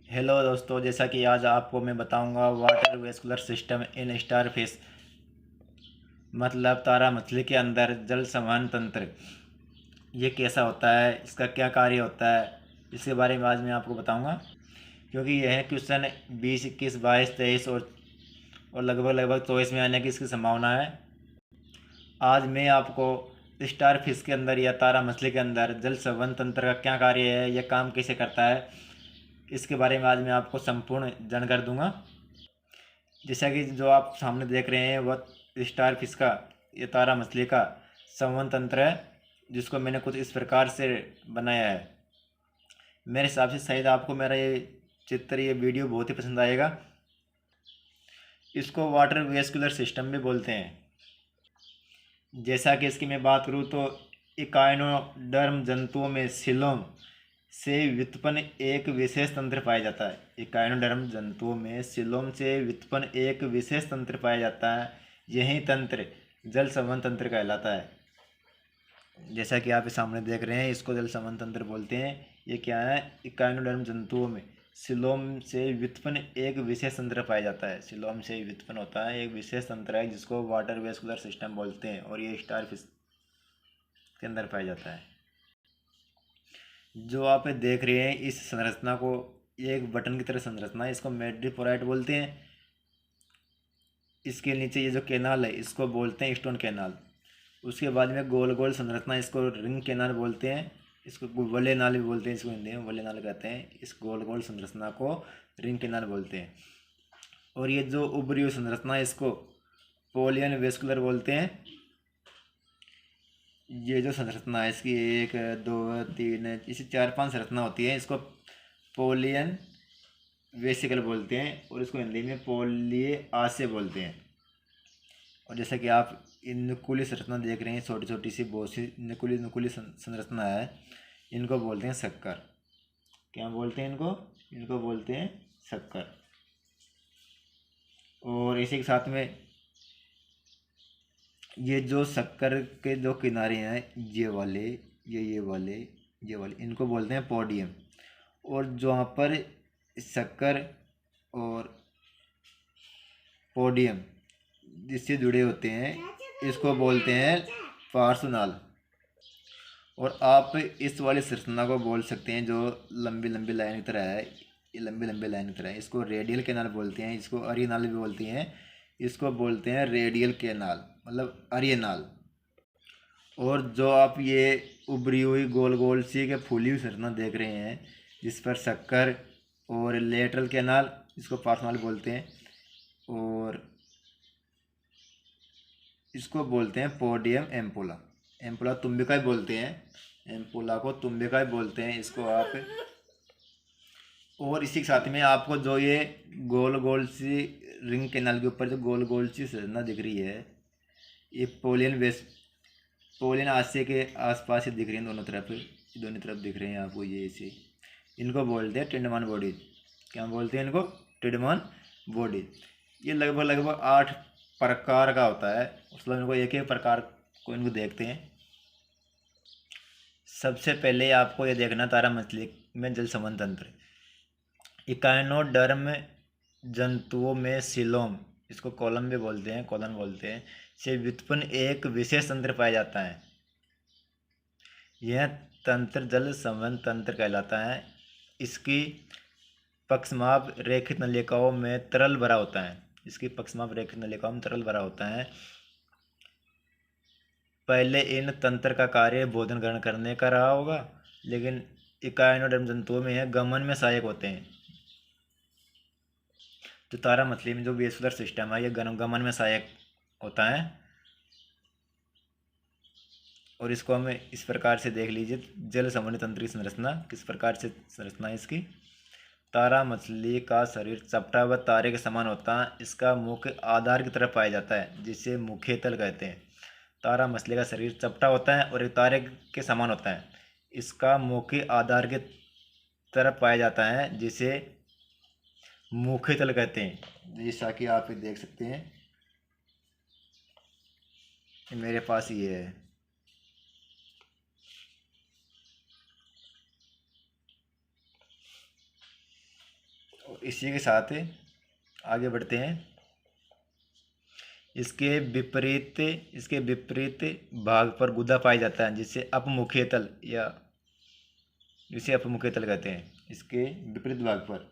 Hello दोस्तों, जैसा कि आज आपको मैं बताऊंगा water vascular system in starfish, मतलब तारा मछली के अंदर जल संवहन तंत्र। ये कैसा होता है, इसका क्या कार्य होता है, इसके बारे में आज मैं आपको बताऊंगा। क्योंकि यह क्वेश्चन 20, 21, 22, 23 और लगभग लगभग 24 में आने की इसकी संभावना है। आज मैं आपको स्टारफिश के अंदर या तारा मछली के अंदर जल संवहन तंत्र का क्या कार्य है, यह काम कैसे करता है, इसके बारे में आज मैं आपको संपूर्ण जानकारी दूंगा। जैसा कि जो आप सामने देख रहे हैं वह स्टार फिश का, ये तारा मछली का संवहन तंत्र है, जिसको मैंने कुछ इस प्रकार से बनाया है। मेरे हिसाब से शायद आपको मेरा ये चित्र, ये वीडियो बहुत ही पसंद आएगा। इसको वाटर वेस्कुलर सिस्टम भी बोलते हैं। जैसा कि इसकी मैं बात करूँ तो इकाइनोडर्म जंतुओं में सिलोम से व्युत्पन्न एक विशेष तंत्र पाया जाता है। इकाइनोडर्म जंतुओं में सिलोम से व्युत्पन्न एक विशेष तंत्र पाया जाता है। यही तंत्र जल संवहन तंत्र कहलाता है। जैसा कि आप इस सामने देख रहे हैं, इसको जल संवहन तंत्र बोलते हैं। ये क्या है? इकाइनोडर्म जंतुओं में सिलोम से व्युत्पन्न एक विशेष तंत्र पाया जाता है। सिलोम से व्युत्पन्न होता है एक विशेष तंत्र है, जिसको वाटर वेस्कुलर सिस्टम बोलते हैं, और ये स्टारफिश के अंदर पाया जाता है। जो आप देख रहे हैं इस संरचना को, ये एक बटन की तरह संरचना है, इसको मैड्रिपोराइट बोलते हैं। इसके नीचे ये जो कैनाल है, इसको बोलते हैं स्टोन कैनाल। उसके बाद में गोल गोल संरचना, इसको रिंग कैनाल बोलते हैं। इसको वले नाल भी बोलते हैं, इसको हिंदी में वले नाल कहते हैं। इस गोल गोल संरचना को रिंग कैनाल बोलते हैं। और ये जो उभरी हुई संरचना है, इसको पोलियन वेस्कुलर बोलते हैं। ये जो संरचना है इसकी 1, 2, 3, इसी 4, 5 संरचना होती है, इसको पोलियन वेसिकल बोलते हैं, और इसको हिंदी में पोलियासे बोलते हैं। और जैसा कि आप इन नुकुली संरचना देख रहे हैं, छोटी छोटी सी बहुत सी नुकुली नुकुली संरचना है, इनको बोलते हैं शक्कर। क्या बोलते हैं इनको? इनको बोलते हैं शक्कर। और इसी के साथ में ये जो शक्कर के जो किनारे हैं, ये वाले, ये वाले इनको बोलते हैं पोडियम। और जो वहाँ पर शक्कर और पोडियम जिससे जुड़े होते हैं, इसको बोलते हैं पार्श्वनाल। और आप इस वाली संरचना को बोल सकते हैं जो लंबी लंबी लाइन की तरह है, ये लंबी लंबी लाइन की तरह है, इसको रेडियल कैनाल बोलते हैं। इसको अरिय नाल भी बोलते हैं। इसको बोलते हैं रेडियल कैनाल, मतलब अरिय नाल। और जो आप ये उभरी हुई गोल गोल सी के फूली हुई संरचना देख रहे हैं, जिस पर शक्कर और लेटरल कैनाल, इसको पार्श्वनाल बोलते हैं, और इसको बोलते हैं पोडियम एम्पुला। एम्पुला तुम्बिका ही बोलते हैं, एम्पुला को तुम्बिका ही बोलते हैं इसको आप। और इसी के साथ में आपको जो ये गोल गोल सी रिंग कैनाल के ऊपर जो गोल गोल सी संरचना दिख रही है, ये पोलियन आशय के आसपास ही दिख रही है, दोनों तरफ दिख रहे हैं आपको ये इसे। इनको बोलते हैं टिंडमान बॉडी। क्या बोलते हैं इनको? टिंडमान बॉडी। ये लगभग लगभग 8 प्रकार का होता है, मतलब इनको एक एक प्रकार को इनको देखते हैं। सबसे पहले आपको ये देखना तारा मछली में जल संवहन तंत्र। इकाइनोडर्म जंतुओं में सिलोम, इसको कॉलम भी बोलते हैं, कॉलन बोलते हैं, से व्युत्पन्न एक विशेष तंत्र पाया जाता है। यह तंत्र जल संवहन तंत्र कहलाता है। इसकी पक्षमाप रेखित नलिकाओं में तरल भरा होता है। इसकी पक्षमाप रेखित नलिकाओं में तरल भरा होता है। पहले इन तंत्र का कार्य भोजन ग्रहण करने का रहा होगा, लेकिन इकाइनोडर्म जंतुओं में यह गमन में सहायक होते हैं। जो तारा मछली में जो वेस्कुलर सिस्टम है, ये गमन में सहायक होता है। और इसको हम इस प्रकार से देख लीजिए, जल संवहनी तंत्र की संरचना किस प्रकार से संरचना है इसकी। तारा मछली का शरीर चपटा व तारे के समान होता है। इसका मुख्य आधार की तरफ पाया जाता है, जिसे मुख्य तल कहते हैं। तारा मछली का शरीर चपटा होता है और एक तारे के समान होता है। इसका मुख्य आधार की तरफ पाया जाता है, जिसे मुख्य तल कहते हैं। जैसा कि आप देख सकते हैं, मेरे पास ये है। इसी के साथ आगे बढ़ते हैं। इसके विपरीत भाग पर गुदा पाया जाता है जिसे अपमुखीय तल या जिसे अपमुखीय तल कहते हैं। इसके विपरीत भाग पर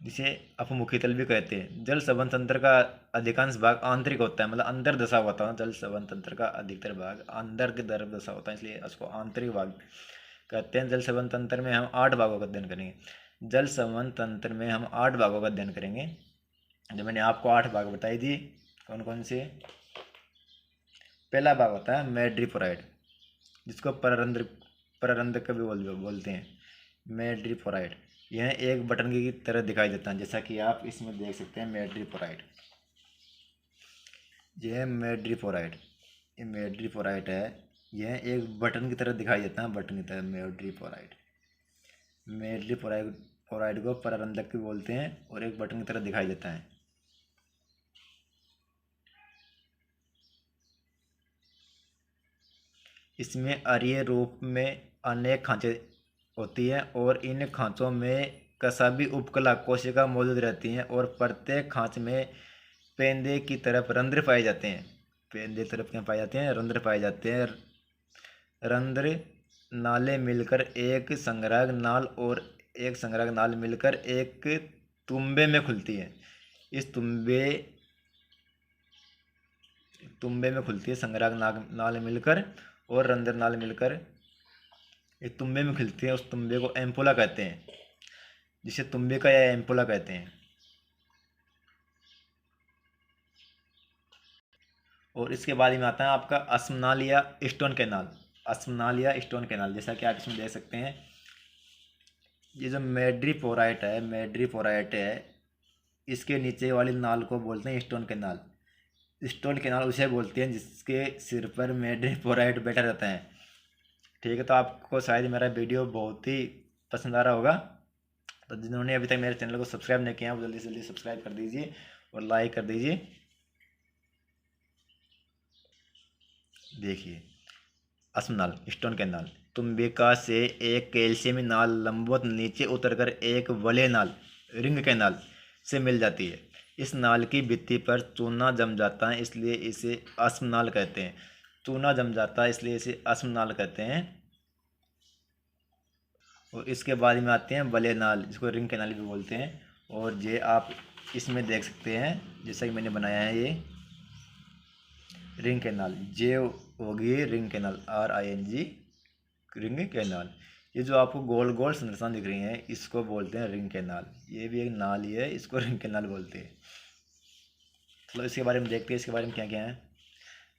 जिसे अपमुखी तल भी कहते हैं। जल संवहन तंत्र का अधिकांश भाग आंतरिक होता है, मतलब अंदर दशा होता है। जल संवहन तंत्र का अधिकतर भाग अंदर की तरफ दशा होता है, इसलिए उसको आंतरिक भाग कहते हैं। जल संवहन तंत्र में हम 8 भागों का अध्ययन करेंगे। जल संवहन तंत्र में हम 8 भागों का अध्ययन करेंगे। जो मैंने आपको 8 भाग बताई दी, कौन कौन से। पहला भाग होता है मैड्रीपोराइड, जिसको पररंध्र भी बोलते हैं। मैड्रीपोराइड यह एक बटन की तरह दिखाई देता है, जैसा कि आप इसमें देख सकते हैं। मैड्रीपोराइड, यह मैड्रीपोराइड है। यह एक बटन की तरह दिखाई देता है, बटन की तरह। मैड्रीपोराइड को पररंध्रक भी बोलते हैं और एक बटन की तरह दिखाई देता है। इसमें अरीय रूप में अनेक खांचे होती है और इन खांचों में कसाबी उपकला कोशिका मौजूद रहती हैं और प्रत्येक खांच में पेंदे की तरफ रंध्र पाए जाते हैं। पेंदे की तरफ क्या पाए जाते हैं? रंध्र पाए जाते हैं। रंध्र नाले मिलकर एक संग्राहक नाल और एक संग्राहक नाल मिलकर एक तुम्बे में खुलती है। इस तुम्बे में खुलती है, संग्राहक नाल मिलकर और रंध्र नाल मिलकर एक तुम्बे में खुलती है। उस तुम्बे को एम्पुला कहते हैं, जिसे तुम्बे का या एम्पुला कहते हैं। और इसके बाद में आता है आपका अस्मनाल या स्टोन कैनाल। अस्मनाल या स्टोन कैनाल, जैसा कि आप इसमें देख सकते हैं। ये जो मैड्रीपोराइट है, इसके नीचे वाली नाल को बोलते हैं स्टोन कैनाल। स्टोन कैनाल उसे बोलते हैं जिसके सिर पर मैड्रीपोराइट बैठा रहता है। ठीक है, तो आपको शायद मेरा वीडियो बहुत ही पसंद आ रहा होगा। तो जिन्होंने अभी तक मेरे चैनल को सब्सक्राइब नहीं किया, वो जल्दी से जल्दी सब्सक्राइब कर दीजिए और लाइक कर दीजिए। देखिए, अस्मनाल स्टोन कैनाल, तुम्बिका से एक कैल्शियमी नाल लंबवत नीचे उतरकर एक वलय नाल रिंग कैनाल से मिल जाती है। इस नाल की भित्ति पर चूना जम जाता है, इसलिए इसे अस्मनाल कहते हैं। चूना जम जाता है इसलिए इसे अस्मनाल कहते हैं। और इसके बाद में आते हैं वलय नाल, जिसको रिंग कैनाल भी बोलते हैं। और ये आप इसमें देख सकते हैं, जैसा कि मैंने बनाया है। ये रिंग कैनाल, जे होगी ring canal, RING, ring canal. ये जो आपको गोल गोल संरचना दिख रही है, इसको बोलते हैं रिंग कैनाल। ये भी एक नाल ही है, इसको रिंग कैनाल बोलते हैं। चलो इसके बारे में देखते हैं, इसके बारे में क्या क्या है।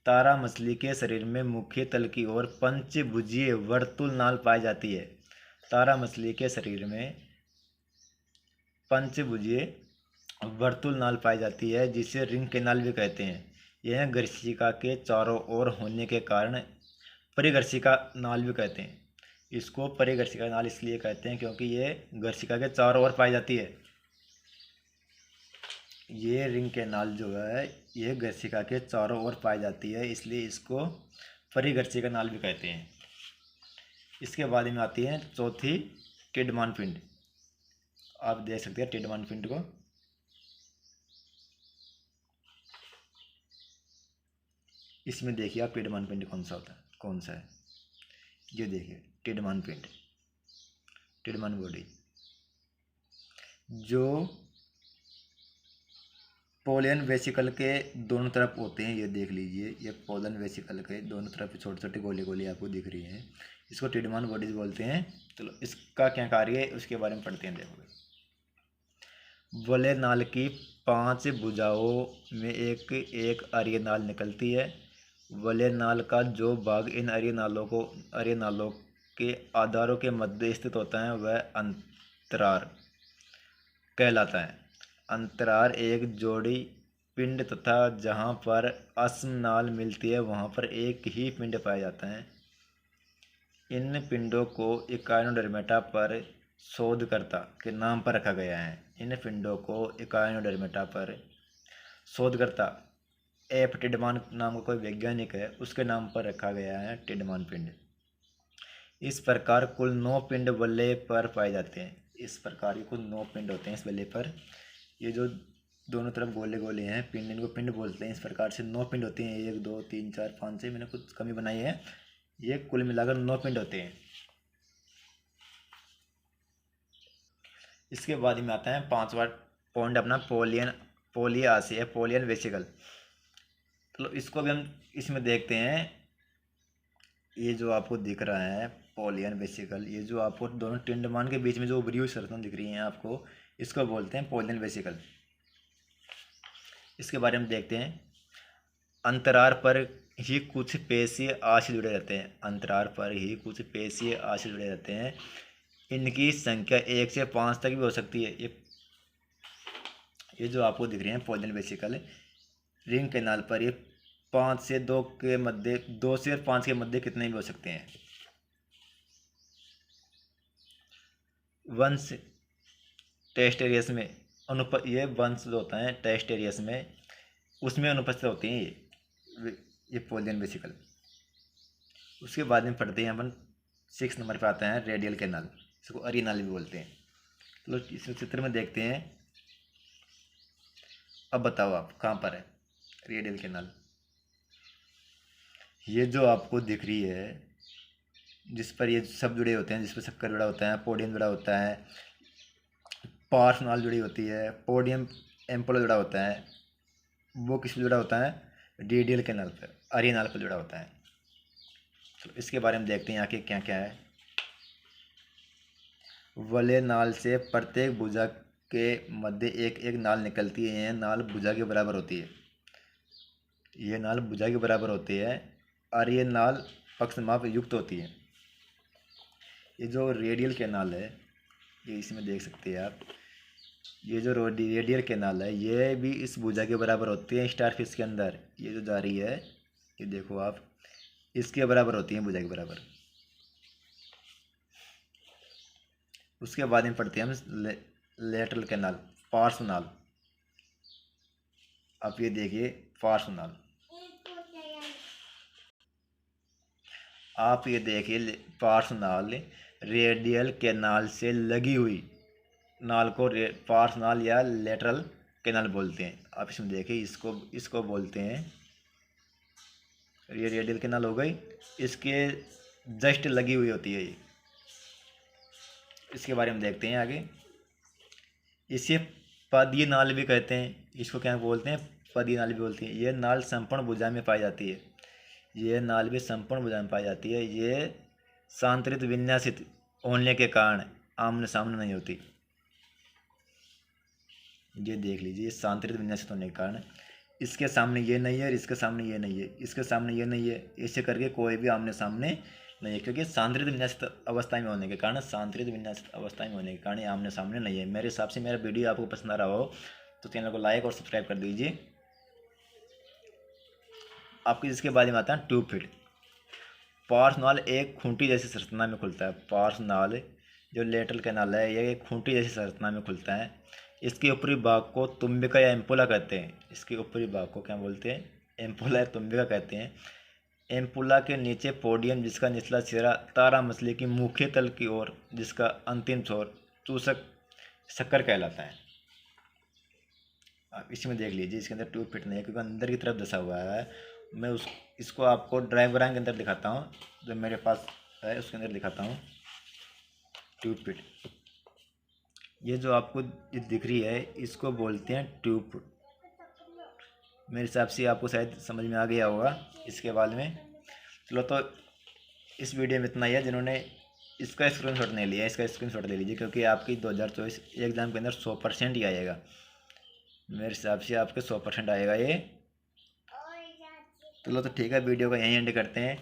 तारा मछली के शरीर में मुख्य तल की ओर पंचभुजीय वर्तुल नाल पाई जाती है। तारा मछली के शरीर में पंचभुजीय वर्तुल नाल पाई जाती है, जिसे रिंग कैनाल भी कहते हैं। यह गर्शिका के चारों ओर होने के कारण परिघर्षिका नाल भी कहते हैं। इसको परिघर्षिका नाल इसलिए कहते हैं क्योंकि ये गर्शिका के चारों ओर पाई जाती है। ये रिंग कैनाल जो है, ये गर्शिका के चारों ओर पाई जाती है, इसलिए इसको परिघर्षिका नाल भी कहते हैं। इसके बाद में आती है चौथी, टिडमान पिंड। आप देख सकते हैं टिडमान पिंड को। इसमें देखिए आप टिडमान पिंड कौन सा है। ये देखिए टिडमान पिंड, टिडमान बॉडी, जो पोलन वेसिकल के दोनों तरफ होते हैं। ये देख लीजिए, ये पोलन वेसिकल के दोनों तरफ छोटे छोटे गोले गोले आपको दिख रही हैं, इसको टिडमान बॉडीज बोलते हैं। चलो इसका क्या कार्य है उसके बारे में पढ़ते हैं। देखो, वलय नाल की 5 भुजाओं में एक एक अरीय नाल निकलती है। वलय नाल का जो भाग इन अरीय नालों के आधारों के मध्य स्थित होता है वह अंतरार कहलाता है। अंतरार एक जोड़ी पिंड तथा जहाँ पर अस्मनाल मिलती है वहाँ पर एक ही पिंड पाया जाता है। इन पिंडों को इकाइनोडर्मेटा पर शोधकर्ता के नाम पर रखा गया है। इन पिंडों को इकाइनोडर्मेटा पर शोधकर्ता एफ टिडमान नाम का कोई वैज्ञानिक है, उसके नाम पर रखा गया है टिडमान पिंड। इस प्रकार कुल 9 पिंड बल्ले पर पाए जाते हैं। इस प्रकार के कुल 9 पिंड होते हैं इस बल्ले पर। ये जो दोनों तरफ गोले गोले हैं पिंड, इनको पिंड बोलते हैं। इस प्रकार से 9 पिंड होते हैं, 1 2 3 4 5 6, मैंने कुछ कमी बनाई है, ये कुल मिलाकर 9 पिंड होते हैं। इसके बाद में आता है 5वां पॉइंट अपना पोलियासी पोलियन वेसिकल। तो इसको भी हम इसमें देखते हैं। ये जो आपको दिख रहा है पोलियन वेसिकल, ये जो आपको दोनों टिंडमान के बीच में जो उभरी हुई संरचना दिख रही है आपको, इसको बोलते हैं पोलियन वेसिकल। इसके बारे में देखते हैं। अंतराल पर ही कुछ पेशीय आशय जुड़े रहते हैं। अंतराल पर ही कुछ पेशीय आशय जुड़े रहते हैं। इनकी संख्या 1 से 5 तक भी हो सकती है। ये जो आपको दिख रहे हैं पोलियन वेसिकल, रिंग कैनाल पर ये 5 से 2 के मध्य, 2 से 5 के मध्य कितने भी हो सकते हैं। वंश टेस्टेरियस में ये वंश जो होता है टेस्टेरियस में, उसमें अनुपस्थित होती हैं ये पोलियन वेसिकल। उसके बाद में पढ़ते हैं अपन 6 नंबर पर आता है रेडियल कैनाल, इसको अरी नाली भी बोलते हैं। तो इस चित्र में देखते हैं। अब बताओ आप कहाँ पर है रेडियल कैनाल। ये जो आपको दिख रही है, जिस पर ये सब जुड़े होते हैं, जिस पर शक्कर जुड़ा होता है, पोडियम जुड़ा होता है, पार्श्व नाल जुड़ी होती है, पोडियम एम्पोला जुड़ा होता है, वो किस पर जुड़ा होता है, रेडियल कैनाल पर, अरी नाल पर जुड़ा होता है। तो इसके बारे में देखते हैं यहाँ के क्या क्या है। वलय नाल से प्रत्येक भुजा के मध्य एक एक नाल निकलती है। यह नाल भुजा के बराबर होती है। ये नाल भुजा के बराबर होती है और ये नाल पक्षमाप युक्त होती है। ये जो रेडियल कैनाल है, ये इसमें देख सकते हैं आप, ये जो रेडियल कैनाल है ये भी इस भुजा के बराबर होती है। स्टारफिश के अंदर ये जो जा रही है, ये देखो आप, इसके बराबर होती है भुजा के बराबर। उसके बाद में पढ़ते हैं हम लेटरल कैनाल, पार्श्व नाल। आप ये देखिए पार्श्व नाल, आप ये देखिए पार्श्व नाल रेडियल कैनाल से लगी हुई नाल को पार्श्व नाल या लेटरल कैनाल बोलते हैं। आप इसमें देखिए, इसको बोलते हैं, ये रेडियल कैनाल हो गई, इसके जस्ट लगी हुई होती है ये। इसके बारे में देखते हैं आगे। इसे पदीय नाल भी कहते हैं। इसको क्या बोलते हैं, पदीय नाल भी बोलते हैं। ये नाल संपूर्ण भुजा में पाई जाती है। ये नाल भी संपूर्ण भुजा में पाई जाती है। ये सांतरित विन्यासित होने के कारण आमने सामने नहीं होती। ये देख लीजिए, सांतरित विन्यासित होने के कारण इसके सामने ये नहीं है और इसके सामने ये नहीं है, इसके सामने ये नहीं है, ऐसे करके कोई भी आमने सामने नहीं है, क्योंकि सांतरित विन्यासित अवस्था में होने के कारण, सांतरित विन्यासित अवस्था में होने के कारण ये आमने सामने नहीं है। मेरे हिसाब से मेरा वीडियो आपको पसंद आ रहा हो तो चैनल को लाइक और सब्सक्राइब कर दीजिए। आपके जिसके बारे में आता है ट्यूब फीड। पार्श्व नाल एक खूंटी जैसी संरचना में खुलता है। पार्श्व नाल जो लेटरल कैनाल है ये एक खूंटी जैसी संरचना में खुलता है। इसके ऊपरी भाग को तुम्बिका या एम्पुला कहते हैं। इसके ऊपरी भाग को क्या बोलते हैं, एम्पुला या तुम्बिका कहते हैं। एम्पुला के नीचे पोडियम, जिसका निचला सिरा तारा मछली की मुख्य तल की ओर, जिसका अंतिम छोर चूसक शक्कर कहलाता है। आप इसमें देख लीजिए, इसके अंदर ट्यूब फिट नहीं है क्योंकि अंदर की तरफ धसा हुआ है। मैं इसको आपको ड्राइवरान के अंदर दिखाता हूँ, जो मेरे पास है उसके अंदर दिखाता हूँ ट्यूब फिट। ये जो आपको दिख रही है इसको बोलते हैं ट्यूब। मेरे हिसाब से आपको शायद समझ में आ गया होगा इसके बारे में। चलो, तो इस वीडियो में इतना ही है। जिन्होंने इसका स्क्रीनशॉट नहीं लिया, इसका स्क्रीनशॉट ले लीजिए, क्योंकि आपकी 2024 एग्ज़ाम के अंदर 100% ही आएगा। मेरे हिसाब से आपके 100% आएगा ये। चलो, तो ठीक है, वीडियो का यहीं एंड करते हैं।